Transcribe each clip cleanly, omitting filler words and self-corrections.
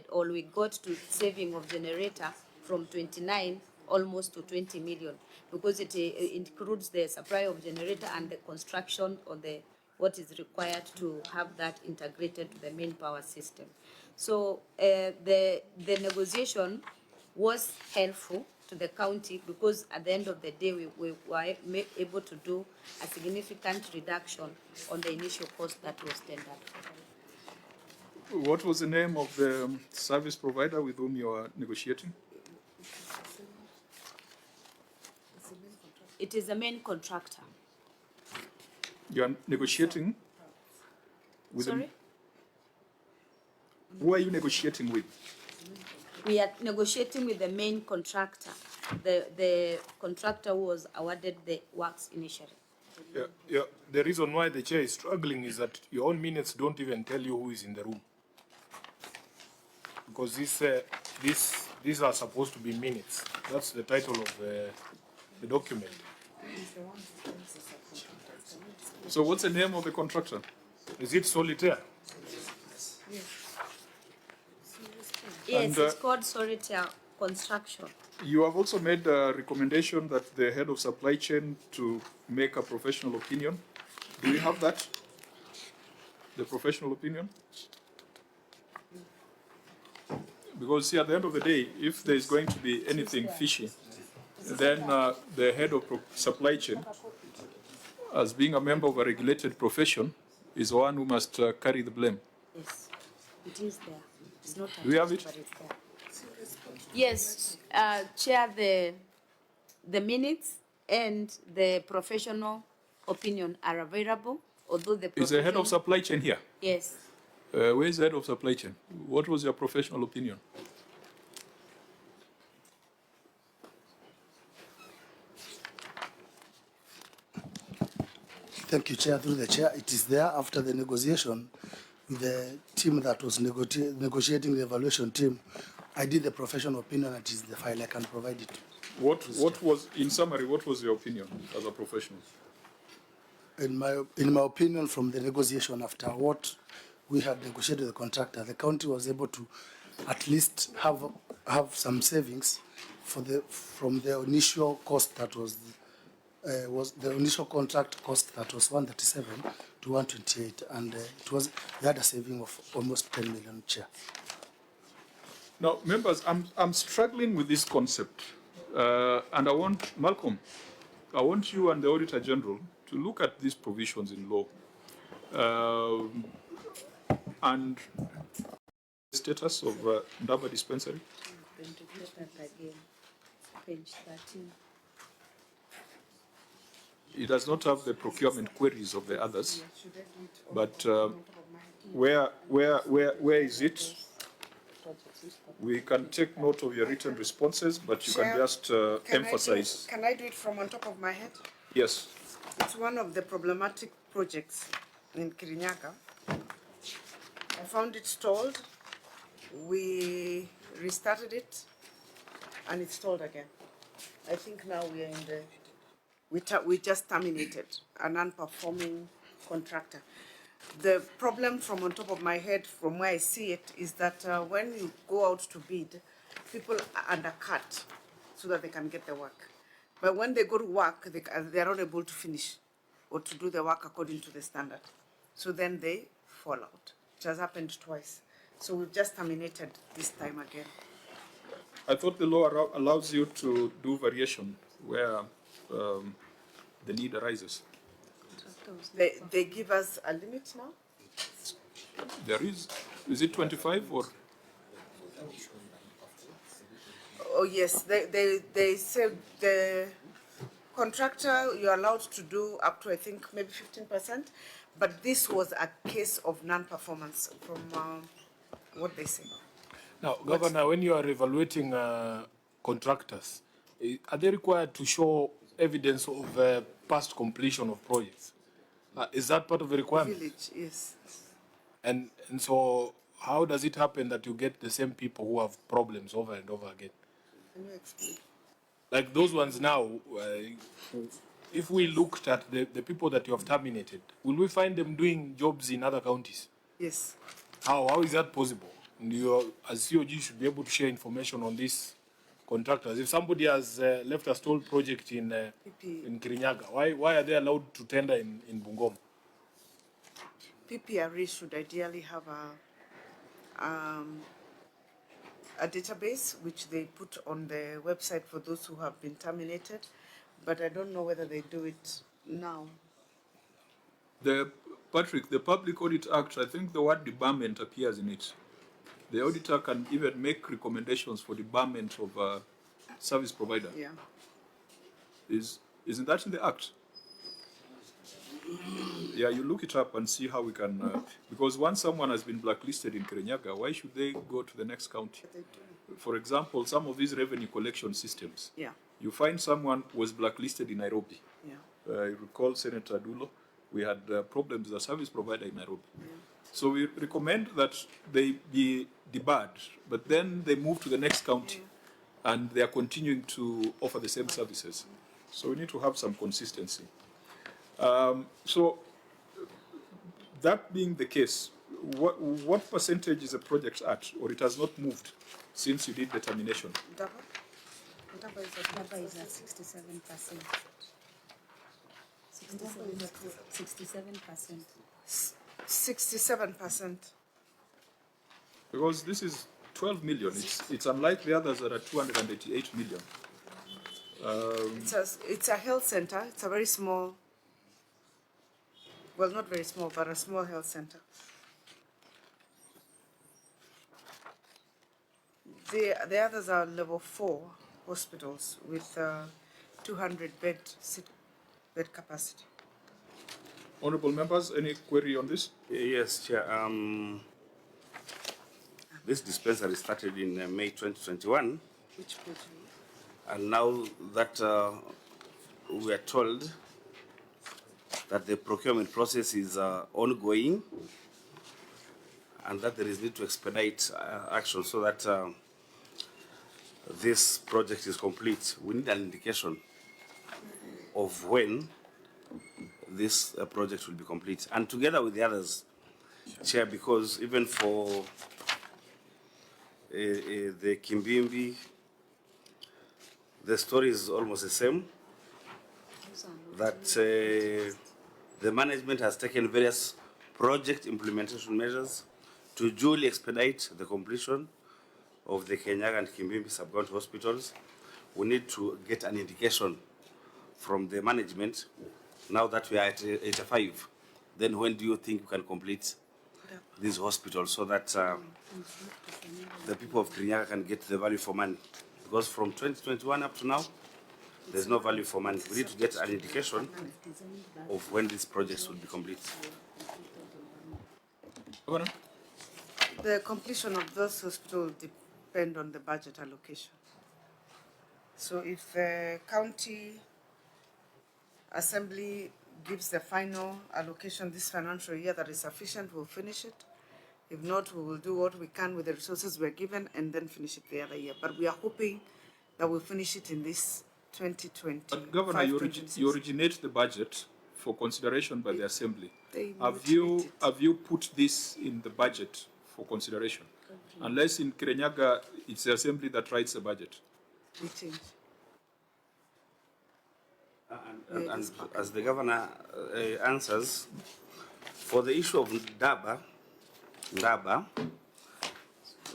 or we got to saving of generator from 29 almost to 20 million, because it includes the supply of generator and the construction of the what is required to have that integrated to the main power system. So the negotiation was helpful to the county, because at the end of the day we were able to do a significant reduction on the initial cost that was tendered. What was the name of the service provider with whom you are negotiating? It is the main contractor. You are negotiating with Sorry? Who are you negotiating with? We are negotiating with the main contractor, the contractor who was awarded the works initially. Yeah. The reason why the chair is struggling is that your own minutes don't even tell you who is in the room. Because these are supposed to be minutes. That's the title of the document. So what's the name of the contractor? Is it Solitaire? Yes, it's called Solitaire Construction. You have also made a recommendation that the head of supply chain to make a professional opinion. Do you have that? The professional opinion? Because see, at the end of the day, if there is going to be anything fishy, then the head of supply chain, as being a member of a regulated profession, is the one who must carry the blame. Yes, it is there. It's not Do we have it? but it's there. Yes, Chair, the minutes and the professional opinion are available, although the Is the head of supply chain here? Yes. Where is the head of supply chain? What was your professional opinion? Thank you, Chair. Through the Chair, it is there after the negotiation with the team that was negotiating, the evaluation team. I did the professional opinion. It is the file. I can provide it. What was, in summary, what was your opinion as a professional? In my opinion, from the negotiation after what we had negotiated with the contractor, the county was able to at least have some savings from the initial cost that was the initial contract cost that was 137 to 128, and we had a saving of almost 10 million, Chair. Now, members, I'm struggling with this concept, and I want Malcolm, I want you and the Auditor General to look at these provisions in law and the status of Ndaba dispensary. Page 13. It does not have the procurement queries of the others, but where is it? We can take note of your written responses, but you can just emphasize. Can I do it from on top of my head? Yes. It's one of the problematic projects in Kirinyaga. I found it stalled. We restarted it, and it's stalled again. I think now we are in the... We just terminated a non-performing contractor. The problem from on top of my head, from where I see it, is that when you go out to bid, people undercut so that they can get the work. But when they go to work, they are not able to finish or to do the work according to the standard. So then they fall out. It has happened twice. So we've just terminated this time again. I thought the law allows you to do variation where the need arises. They give us a limit now? There is it 25 or? Oh yes, they said the contractor, you're allowed to do up to, I think, maybe 15%, but this was a case of non-performance from what they say. Now, Governor, when you are evaluating contractors, are they required to show evidence of past completion of projects? Is that part of the requirement? Village, yes. And so how does it happen that you get the same people who have problems over and over again? Can you explain? Like those ones now, if we looked at the people that you have terminated, will we find them doing jobs in other counties? Yes. How is that possible? You, as COG, should be able to share information on these contractors. If somebody has left a stalled project in Kirinyaga, why are they allowed to tender in Bungoma? PPRE should ideally have a database which they put on the website for those who have been terminated, but I don't know whether they do it now. Patrick, the Public Audit Act, I think the word debarment appears in it. The auditor can even make recommendations for debarment of a service provider. Yeah. Isn't that in the Act? Yeah, you look it up and see how we can, because once someone has been blacklisted in Kirinyaga, why should they go to the next county? For example, some of these revenue collection systems. Yeah. You find someone was blacklisted in Nairobi. Yeah. I recall Senator Dulo, we had problems with a service provider in Nairobi. Yeah. So we recommend that they be debarred, but then they move to the next county and they are continuing to offer the same services. So we need to have some consistency. So that being the case, what percentage is the project at, or it has not moved since you did the termination? Daba is at 67%. 67%. 67%. Because this is 12 million. It's unlike the others that are 288 million. It's a health center. It's a very small, well, not very small, but a small health center. The others are level 4 hospitals with 200 bed capacity. Honorable members, any query on this? Yes, Chair. This dispensary started in May 2021, Which page? and now that we are told that the procurement process is ongoing and that there is need to expedite action so that this project is complete. We need an indication of when this project will be complete, and together with the others, Chair, because even for the Kimbimbi, the story is almost the same, that the management has taken various project implementation measures to duly expedite the completion of the Kirinyaga and Kimbimbi sub-county hospitals. We need to get an indication from the management. Now that we are at 85, then when do you think you can complete these hospitals so that the people of Kirinyaga can get the value for money? Because from 2021 up to now, there's no value for money. We need to get an indication of when these projects will be complete. Governor? The completion of those hospitals depend on the budget allocation. So if the county assembly gives the final allocation this financial year that is sufficient, we'll finish it. If not, we will do what we can with the resources we're given and then finish it the other year. But we are hoping that we'll finish it in this 2020. But Governor, you originate the budget for consideration by the Assembly. Have you put this in the budget for consideration? Okay. Unless in Kirinyaga, it's the Assembly that writes the budget. We change. And as the Governor answers, for the issue of Ndaba,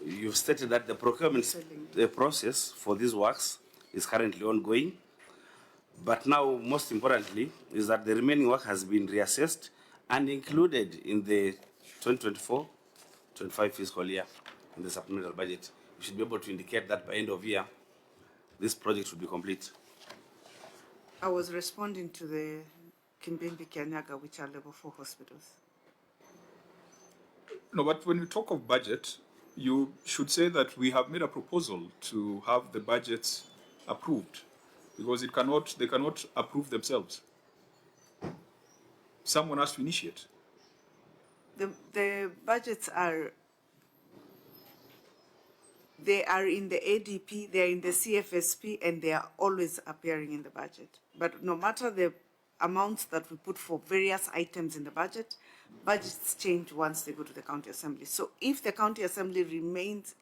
you've stated that the procurement process for these works is currently ongoing. But now, most importantly, is that the remaining work has been reassessed and included in the 2024-25 fiscal year in the supplemental budget. We should be able to indicate that by end of year, this project will be complete. I was responding to the Kimbimbi Kirinyaga, which are level 4 hospitals. No, but when you talk of budget, you should say that we have made a proposal to have the budgets approved, because they cannot approve themselves. Someone has to initiate. The budgets are in the ADP, they are in the CFSP, and they are always appearing in the budget. But no matter the amounts that we put for various items in the budget, budgets change once they go to the county assembly. So if the county assembly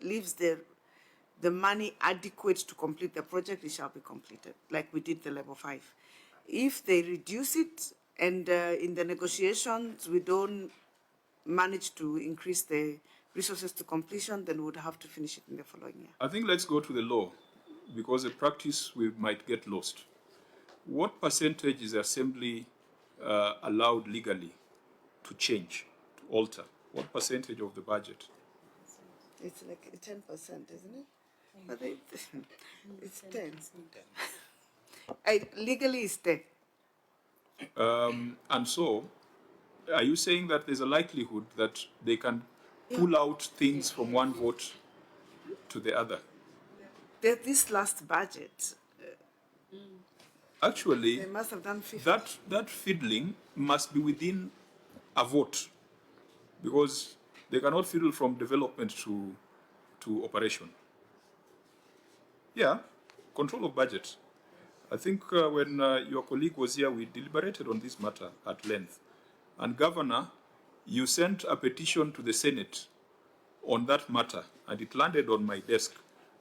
leaves the money adequate to complete the project, it shall be completed, like we did the level 5. If they reduce it and in the negotiations we don't manage to increase the resources to completion, then we would have to finish it in the following year. I think let's go to the law, because the practice we might get lost. What percentage is the assembly allowed legally to change, to alter? What percentage of the budget? It's like 10%, isn't it? But it's 10. Legally it's 10. And so, are you saying that there's a likelihood that they can pull out things from one vote to the other? This last budget, Actually, they must have done 50. that fiddling must be within a vote, because they cannot fiddle from development to operation. Yeah, control of budget. I think when your colleague was here, we deliberated on this matter at length. And Governor, you sent a petition to the Senate on that matter, and it landed on my desk.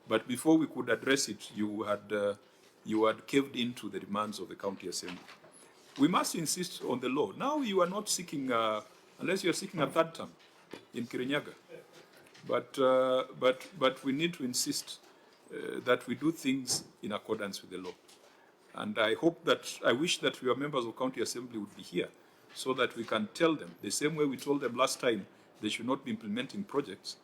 But before we could address it, you had caved into the demands of the county assembly. We must insist on the law. Now you are not seeking, unless you are seeking a third term in Kirinyaga. But we need to insist that we do things in accordance with the law. And I wish that your members of county assembly would be here so that we can tell them, the same way we told them last time they should not be implementing projects.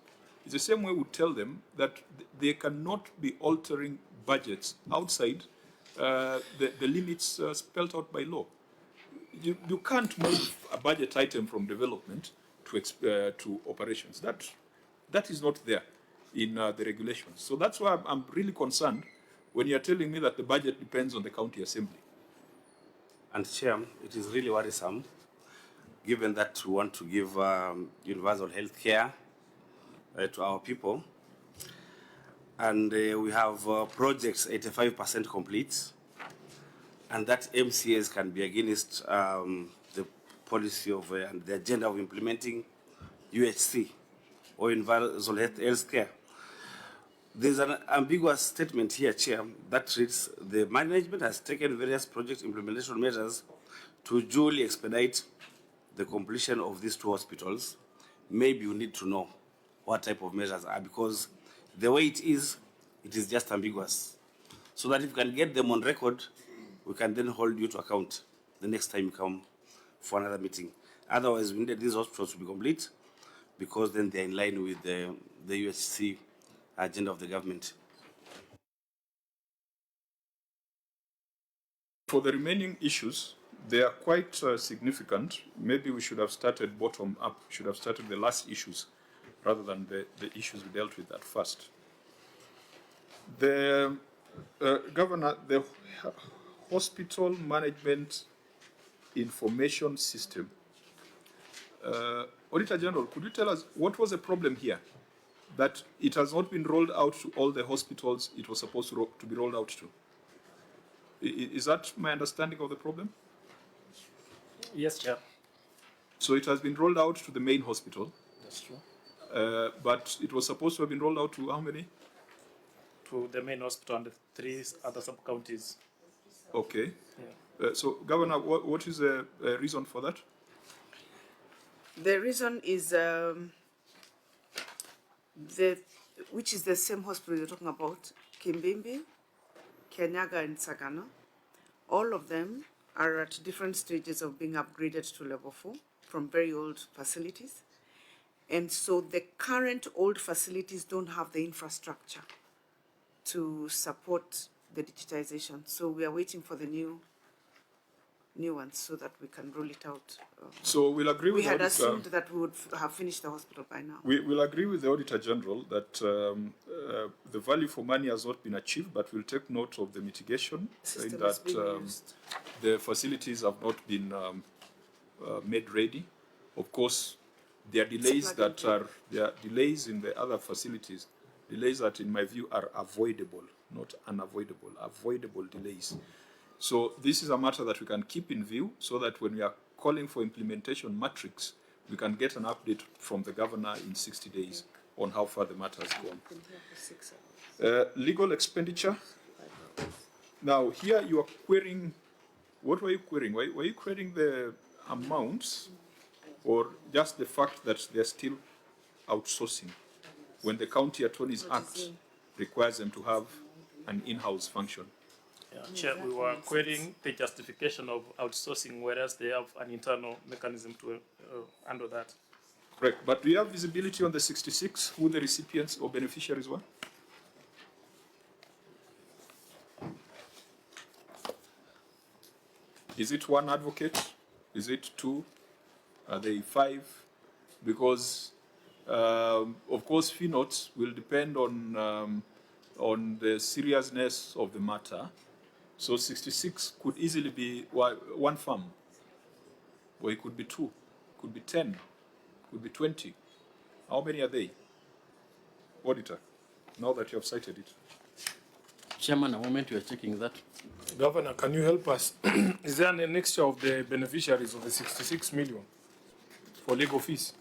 It's the same way we tell them that they cannot be altering budgets outside the limits spelled out by law. You can't move a budget item from development to operations. That is not there in the regulations. So that's why I'm really concerned when you're telling me that the budget depends on the county assembly. And Chair, it is really worrisome, given that we want to give universal health care to our people. And we have projects 85% complete, and that MCAs can be against the policy of and the agenda of implementing UHC, or universal health care. There's an ambiguous statement here, Chair, that reads, the management has taken various project implementation measures to duly expedite the completion of these 2 hospitals. Maybe we need to know what type of measures are, because the way it is just ambiguous. So that if we can get them on record, we can then hold you to account the next time you come for another meeting. Otherwise, we need these hospitals to be complete, because then they're in line with the UHC agenda of the government. For the remaining issues, they are quite significant. Maybe we should have started bottom up, should have started the last issues rather than the issues we dealt with at first. The Governor, the hospital management information system. Auditor General, could you tell us what was the problem here? That it has not been rolled out to all the hospitals it was supposed to be rolled out to. Is that my understanding of the problem? Yes, Chair. So it has been rolled out to the main hospital. That's true. But it was supposed to have been rolled out to how many? To the main hospital and the 3 other sub-counties. Okay. Yeah. So, Governor, what is the reason for that? The reason is which is the same hospital you're talking about, Kimbimbi, Kirinyaga, and Sagana. All of them are at different stages of being upgraded to level 4 from very old facilities. And so the current old facilities don't have the infrastructure to support the digitization. So we are waiting for the new ones so that we can roll it out. So we'll agree with we had the assumed that we would have finished the hospital by now. We will agree with the Auditor General that the value for money has not been achieved, but we'll take note of the mitigation, saying that the facilities have not been made ready. Of course, there are delays delays in the other facilities, delays that in my view are avoidable, not unavoidable, avoidable delays. So this is a matter that we can keep in view so that when we are calling for implementation matrix, we can get an update from the governor in 60 days on how far the matter has gone. Legal expenditure. Now, here you are querying, what were you querying? Were you querying the amounts or just the fact that they're still outsourcing when the County Attorneys Act requires them to have an in-house function? Yeah, Chair, we were querying the justification of outsourcing, whereas they have an internal mechanism to handle that. Correct. But do you have visibility on the 66, who the recipients or beneficiaries were? Is it one advocate? Is it two? Are they 5? Because, of course, fee notes will depend on the seriousness of the matter. So 66 could easily be one firm, or it could be 2, could be 10, could be 20. How many are they? Auditor, now that you have cited it. Chairman, a moment we are checking that. Governor, can you help us? Is there an annexure of the beneficiaries of the 66 million for legal fees?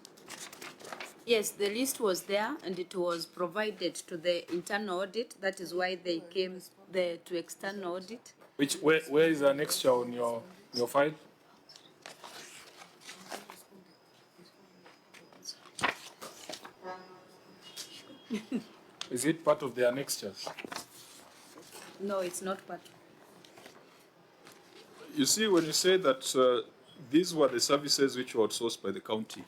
Yes, the list was there and it was provided to the internal audit. That is why they came there to external audit. Where is the annexure on your file? Is it part of the annexures? No, it's not part. You see, when you say that these were the services which were outsourced by the county,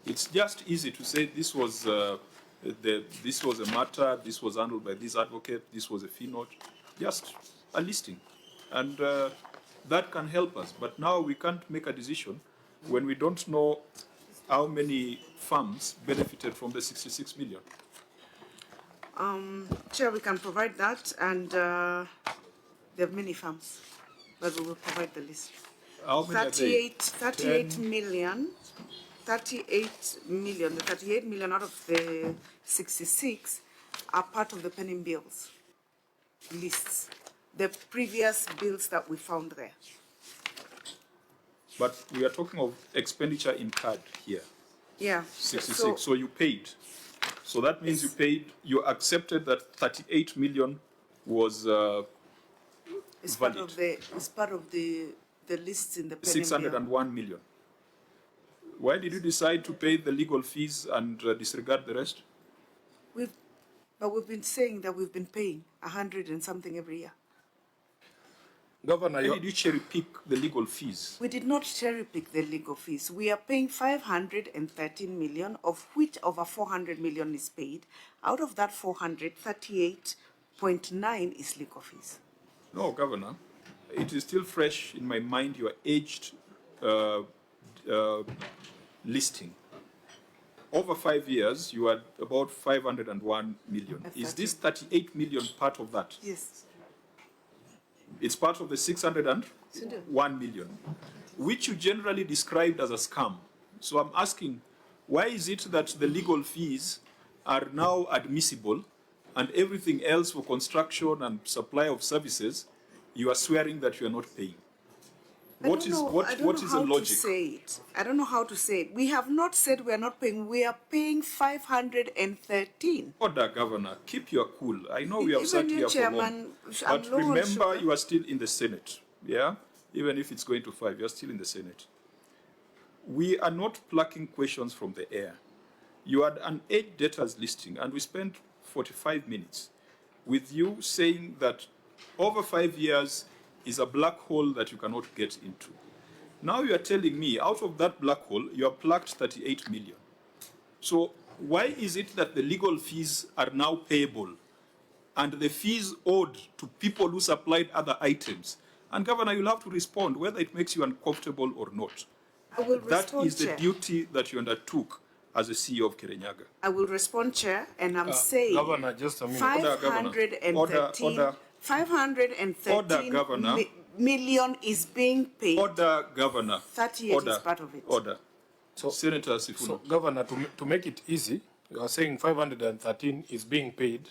it's just easy to say this was a matter, this was handled by this advocate, this was a fee note, just a listing. And that can help us. But now we can't make a decision when we don't know how many firms benefited from the 66 million. Chair, we can provide that, and there are many firms, but we will provide the list. How many are they? 38 million. 38 million. The 38 million out of the 66 are part of the pending bills lists. The previous bills that we found there. But we are talking of expenditure incurred here. Yeah. 66. So you paid. So that means you paid, you accepted that 38 million was it's valid. It's part of the lists in the pending 601 million. Why did you decide to pay the legal fees and disregard the rest? But we've been saying that we've been paying 100 and something every year. Governor, Why did you cherry pick the legal fees? We did not cherry pick the legal fees. We are paying 513 million, of which over 400 million is paid. Out of that 438.9 is legal fees. No, Governor. It is still fresh in my mind, your aged listing. Over 5 years, you had about 501 million. Is this 38 million part of that? Yes. It's part of the 601 million, which you generally described as a scam. So I'm asking, why is it that the legal fees are now admissible and everything else for construction and supply of services, you are swearing that you are not paying? What is the logic? I don't know how to say it. We have not said we are not paying. We are paying 513. Order, Governor. Keep your cool. I know we have sat here for long. But remember, you are still in the Senate. Yeah? Even if it's going to 5, you are still in the Senate. We are not plucking questions from the air. You had an 8 debtors listing, and we spent 45 minutes with you saying that over 5 years is a black hole that you cannot get into. Now you are telling me out of that black hole, you have plucked 38 million. So why is it that the legal fees are now payable and the fees owed to people who supplied other items? And Governor, you'll have to respond whether it makes you uncomfortable or not. I will respond, that is the Chair. duty that you undertook as the CEO of Kirinyaga. I will respond, Chair, and I'm saying Governor, just a minute. 513. Order, Governor. Million is being paid. Order, Governor. 38 is part of it. Order. So, Senator Sifuna. So, Governor, to make it easy, you are saying 513 is being paid,